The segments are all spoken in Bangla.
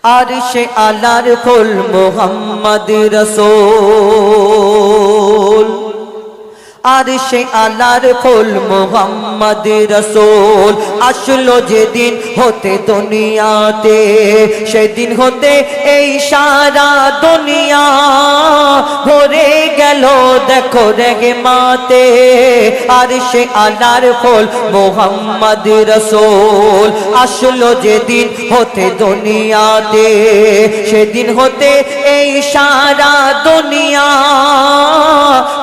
আরশে আলার ফুল মুহাম্মদ রাসূল, আরশে আলার ফুল মুহাম্মদ রাসূল। আসলো যেদিন হতে দুনিয়াতে, সেদিন হতে এই সারা দুনিয়া ভরে গেল দেখো রহমতে। আরশে আলার ফুল মুহাম্মদ রাসূল। আসলো যেদিন হতে দুনিয়াতে, সেদিন হতে এই সারা দুনিয়া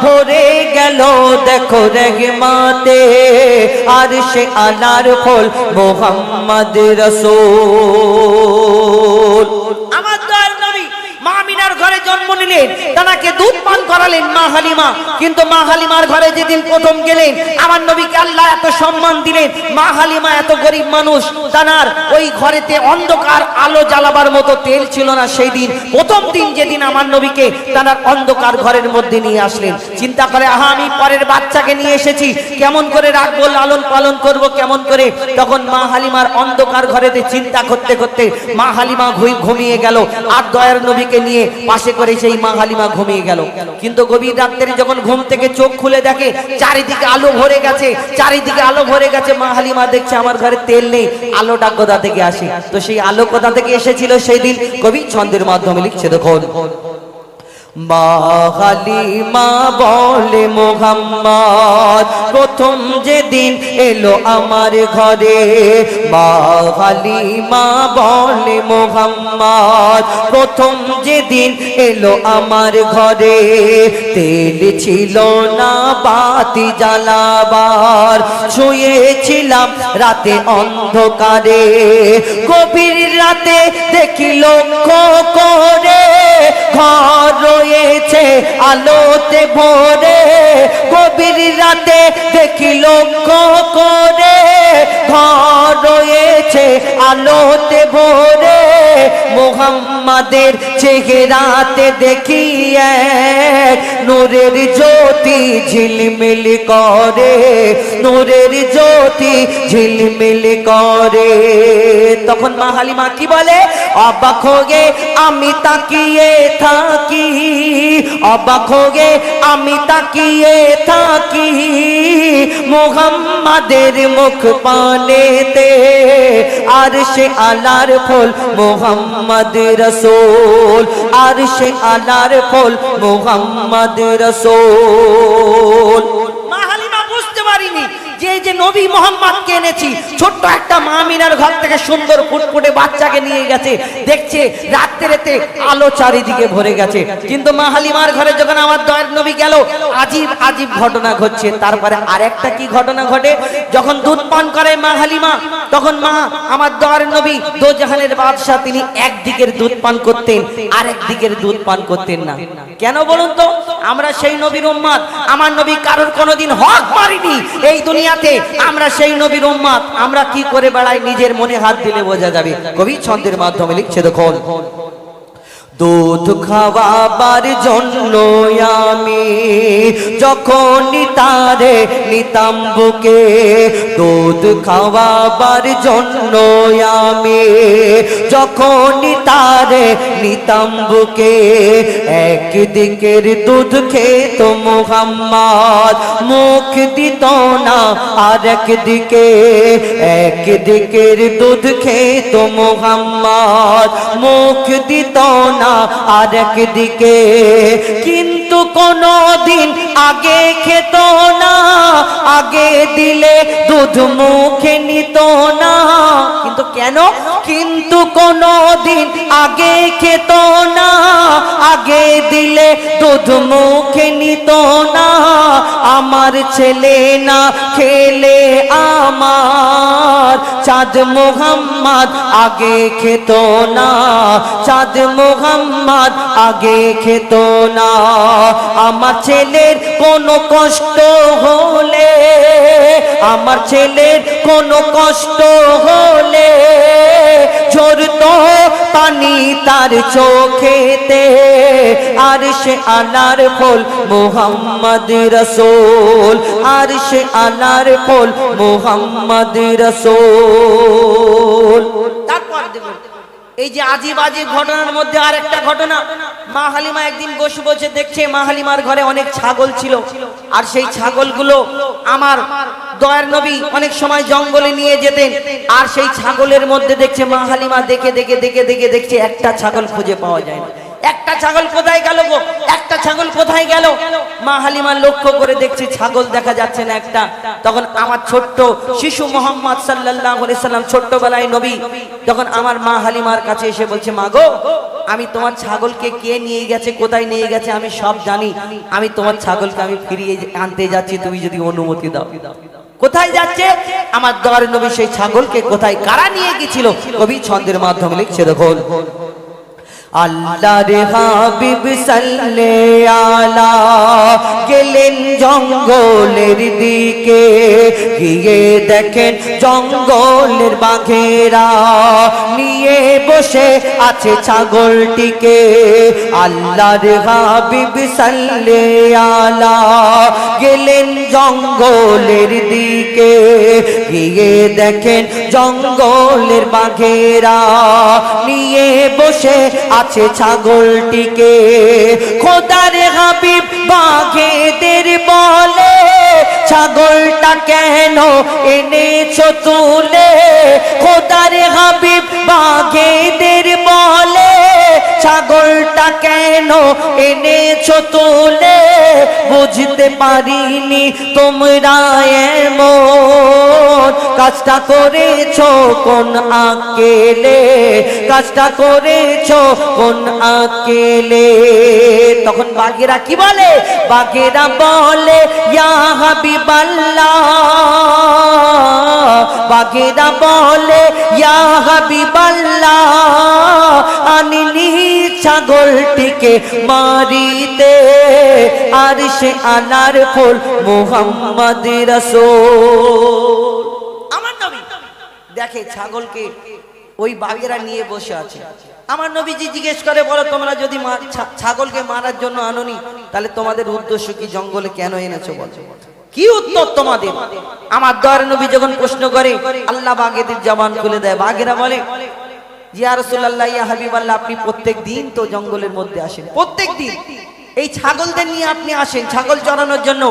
ভরে গেল দেখো রহমতে। আরশে আলার ফুল মুহাম্মদ রাসূল। আমার দয়ার নবী মা আমিনার ঘরে জন্ম নিলেন, তাকে দুধ পান করালেন মা হালিমা। কিন্তু মা হালিমার ঘরে যেদিন প্রথম গেলেন, আমার নবীকে আল্লাহ এত সম্মান দিলেন। মা হালিমা এত গরিব মানুষ, তার ওই ঘরেতে অন্ধকার, আলো জ্বালাবার মতো তেল ছিল না। সেই দিন প্রথম দিন যেদিন আমার নবীকে তার অন্ধকার ঘরের মধ্যে নিয়ে আসলেন, চিন্তা করে আহা আমি পরের বাচ্চাকে নিয়ে এসেছি, কেমন করে রাখবো, লালন পালন করব কেমন করে। তখন মা হালিমার অন্ধকার ঘরেতে চিন্তা করতে করতে মা হালিমা ঘুমিয়ে গেল। আর দয়ার নবীকে নিয়ে পাশে করে সেই মা হালিমা ঘুমিয়ে গেল। কিন্তু গভীর রাত্রে যখন ঘুম থেকে চোখ খুলে দেখে চারিদিকে আলো ভরে গেছে, চারিদিকে আলো ভরে গেছে। মা হালিমা দেখছে আমার ঘরে তেল নেই, আলোটা কোথা থেকে আসে? তো সেই আলো কোথা থেকে এসেছিল সেই দিন কবি ছন্দের মাধ্যমে লিখছে দেখুন। মা হালিমা বলে মুহাম্মদ প্রথম যেদিন এলো আমার ঘরে। মা হালিমা বলে মুহাম্মদ প্রথম যেদিন এলো আমার ঘরে। তেল ছিল না বাতি জ্বালাবার, শুয়েছিলাম রাতে অন্ধকারে। গভীর রাতে দেখি লক্ষ্য করে ঘর রয়েছে আলোতে ভরে। গভীর রাতে দেখি লক্ষ্য করে ঘর রয়েছে আলোতে ভরে। মুহাম্মাদের চেহারাতে দেখি এক নূরের জ্যোতি ঝিলমিল করে, নূরের জ্যোতি ঝিলমিল করে। তখন মা হালিমা কি বলে? অবাক হয়ে আমি তাকিয়ে থাকি, অবাক হয়ে আমি তাকিয়ে থাকি মুহাম্মাদের মুখ পানেতে। আরশে আলার ফুল মুহাম্মদ রাসূল, আরশে আলার ফুল মুহাম্মদ রাসূল। মা হালিমা বুঝতে পারিনি যে নবী মোহাম্মদকে এনেছি, ছোট্ট একটা মা আমিনার ঘর থেকে সুন্দর ফুটফুটে বাচ্চাকে নিয়ে গেছে। দেখছে রাত্রিতে আলো চারিদিকে ভরে গেছে। কিন্তু মা হালিমার ঘরে যখন আমার দয়ার নবী গেল, আজীব আজীব ঘটনা ঘটছে। তারপরে আরেকটা কি ঘটনা ঘটে, যখন দুধ পান করে মা হালিমা, তখন মা আমার দয়ার নবী দোজাহানের বাদশাহ, তিনি একদিকের দুধ পান করতেন, আরেক দিকের দুধ পান করতেন না। কেন বলুন তো? আমরা সেই নবীর উম্মত, আমার নবী কারোর কোনোদিন হক মারিনি এই দুনিয়াতে। আমরা সেই নবীর উম্মত, আমরা কি করে বেড়াই নিজের মনে হাত দিলে বোঝা যাবে। কবি ছন্দের মাধ্যমে লিখছে দেখুন। দুধ খাওয়াবার জন্য আমি যখন তারে নিতাম বুকে, দুধ খাওয়াবার জন্য আমি যখন তারে নিতাম বুকে। একদিকের দুধ খেত মুহাম্মদ, মুখ দিত না আর একদিকে। একদিকের দুধ খেত মুহাম্মদ, মুখ দিত না আর একদিকে। কিন্তু কোনদিন আগে খেত না, আগে দিলে দুধ মুখে নিত না। কিন্তু কেন? কিন্তু কোনদিন আগে খেত না, আগে দিলে দুধ মুখে নিত না। আমার ছেলে না খেলে আমার চাঁদ মুহাম্মদ আগে খেত না, চাঁদ মুহাম্মদ আগে খেত না। আমার ছেলের কোনো কষ্ট হলে, আমার ছেলের কোনো কষ্ট হলে ঝরতো পানি তার চোখেতে। আরশে আলার ফুল মুহাম্মদ রাসূল, আরশে আলার ফুল মুহাম্মদ রাসূল। তারপর দেখুন এই যে আজিব আজিব ঘটনার মধ্যে আর একটা ঘটনা, মা হালিমা একদিন বসে বসে দেখছে মা হালিমার ঘরে অনেক ছাগল ছিল, আর সেই ছাগলগুলো আমার দয়ার নবী অনেক সময় জঙ্গলে নিয়ে যেতেন, আর সেই ছাগলের মধ্যে দেখছে মা হালিমা দেখে দেখে দেখে দেখে দেখছে একটা ছাগল খুঁজে পাওয়া যায় না। একটা ছাগল কোথায় গেল গো, একটা ছাগল কোথায় গেল? মা হালিমা লক্ষ্য করে দেখছে ছাগল দেখা যাচ্ছে না একটা। তখন আমার ছোট্ট শিশু মোহাম্মদ সাল্লাল্লাহু আলাইহি সাল্লাম ছোট্টবেলায় নবী, তখন আমার মা হালিমার কাছে এসে বলছে, মা গো, আমি তোমার ছাগলকে কে নিয়ে গেছে, কোথায় নিয়ে গেছে আমি সব জানি, আমি তোমার ছাগলকে আমি ফিরিয়ে আনতে যাচ্ছি, তুমি যদি অনুমতি দাও। কোথায় যাচ্ছে? আমার দয়ার নবী সেই ছাগলকে কোথায় কারা নিয়ে গিয়েছিল কবি ছন্দের মাধ্যমে লিখছে, দেখুন। আল্লাহর হাবিব সাল্লাল্লাহু আলা গেলেন জঙ্গলের দিকে, গিয়ে দেখেন জঙ্গলের বাঘেরা নিয়ে বসে আছে ছাগলটিকে। আল্লাহর হাবিব সাল্লাল্লাহু আলা গেলেন জঙ্গলের দিকে, গিয়ে দেখেন জঙ্গলের বাঘেরা নিয়ে বসে আছে ছাগলটিকে। খোদার হাবিব বাঘেদের বলে, ছাগলটা কেন এনেছো তুলে? খোদার হাবিব বাঘেদের বলে, ছাগলটা কেন এনেছো তুলে? বুঝতে পারিনি তোমরা এমন কাজটা করেছো কোন আকেলে, কাজটা করেছো কোন আকেলে। তখন বাঘেরা কি বলে? বাঘেরা বলে, ইয়া হাবিবাল্লাহ, বাঘেরা বলে, ইয়া হাবিবাল্লাহ, আনিনি ছাগলটিকে মারিতে, আর সে আনার ফুল মুহাম্মদ রাসূল। আমার নবী দেখে ছাগলকে ওই বাঘেরা নিয়ে বসে আছে। আমার নবীজি জিজ্ঞেস করে, বলো তোমরা যদি ছাগলকে মারার জন্য আনোনি, তাহলে তোমাদের উদ্দেশ্য কি, জঙ্গলে কেন এনেছো বলো? কি উত্তর তোমাদের? আমার দয়ার নবী যখন প্রশ্ন করে, আল্লাহ বাঘেদের জবান খুলে দেয়। বাঘেরা বলে, ইয়া রাসূলুল্লাহ, ইয়া হাবিবাল্লাহ, আপনি প্রত্যেক দিন তো জঙ্গলের মধ্যে আসেন, প্রত্যেক দিন এই ছাগলদের নিয়ে আপনি আসেন ছাগল চড়ানোর জন্য।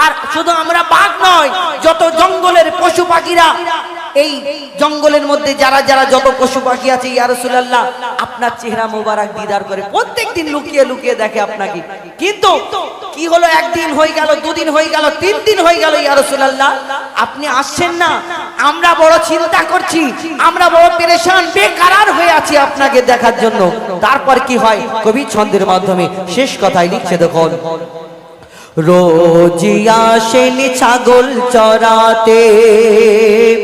আর শুধু আমরা বাঘ নয়, যত জঙ্গলের পশু পাখিরা, এই জঙ্গলের মধ্যে যারা যারা যত পশু পাখি আছে, ইয়া রাসূলুল্লাহ, আপনার চেহারা মোবারক দিদার করে প্রত্যেকদিন লুকিয়ে লুকিয়ে দেখে আপনাকে। কিন্তু কি হলো, একদিন হয়ে গেল, দুদিন হয়ে গেল, 3 দিন হয়ে গেল, ইয়া রাসূলুল্লাহ আপনি আসছেন না। আমরা বড় চিন্তা করছি, আমরা বড় পেরেশান বেকারার হয়ে আছি আপনাকে দেখার জন্য। তারপর কি হয়, কবি ছন্দের মাধ্যমে শেষ কথাই লিখছে, দেখুন। রোজি আসেন ছাগল চরাতে,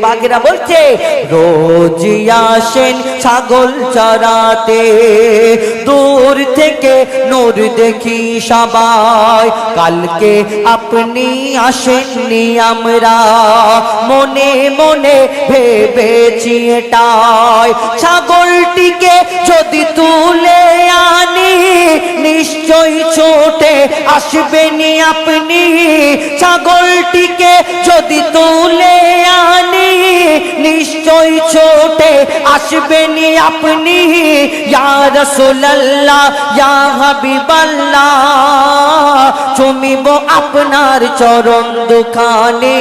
বাঘেরা বলছে, রোজি আসেন ছাগল চরাতে, দূর থেকে নূর দেখি সবাই, কালকে আপনি আসেননি আমরা মনে মনে ভেবেছি এটাই। ছাগলটিকে যদি তুলে আনি, নিশ্চয়ই ছোটে আসবেনি আপনি। ছাগলটিকে যদি তুলে আনি, নিশ্চয়ই ছোটে আসবেনি আপনি। ইয়া রাসূলুল্লাহ, ইয়া হাবিবাল্লাহ, চুমিব আপনার চরণ দুখানে,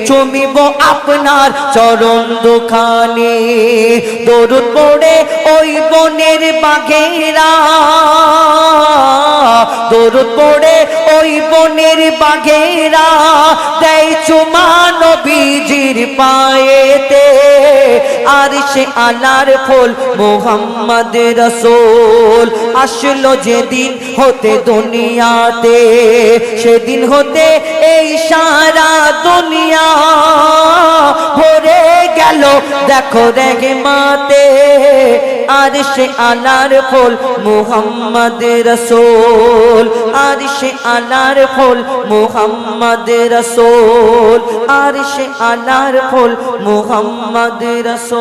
চুমিব আপনার চরণ দুখানে। দরুদ পড়ে ওই বনের বাঘেরা, দরুদ পড়ে ওই বনের বাঘেরা, দেয় চুমা নবীজির পায়েতে, আর সে আলার ফুল মুহাম্মদ রাসূল। আসলো যেদিন হতে দুনিয়াতে, সেদিন হতে এই সারা দুনিয়া ভরে গেল দেখো রহমতে, আর সে আলার ফুল মুহাম্মদ রাসূল, আর সে আলার ফুল মুহাম্মদ রাসূল, আর সে আলার ফুল মুহাম্মদ রাসূল।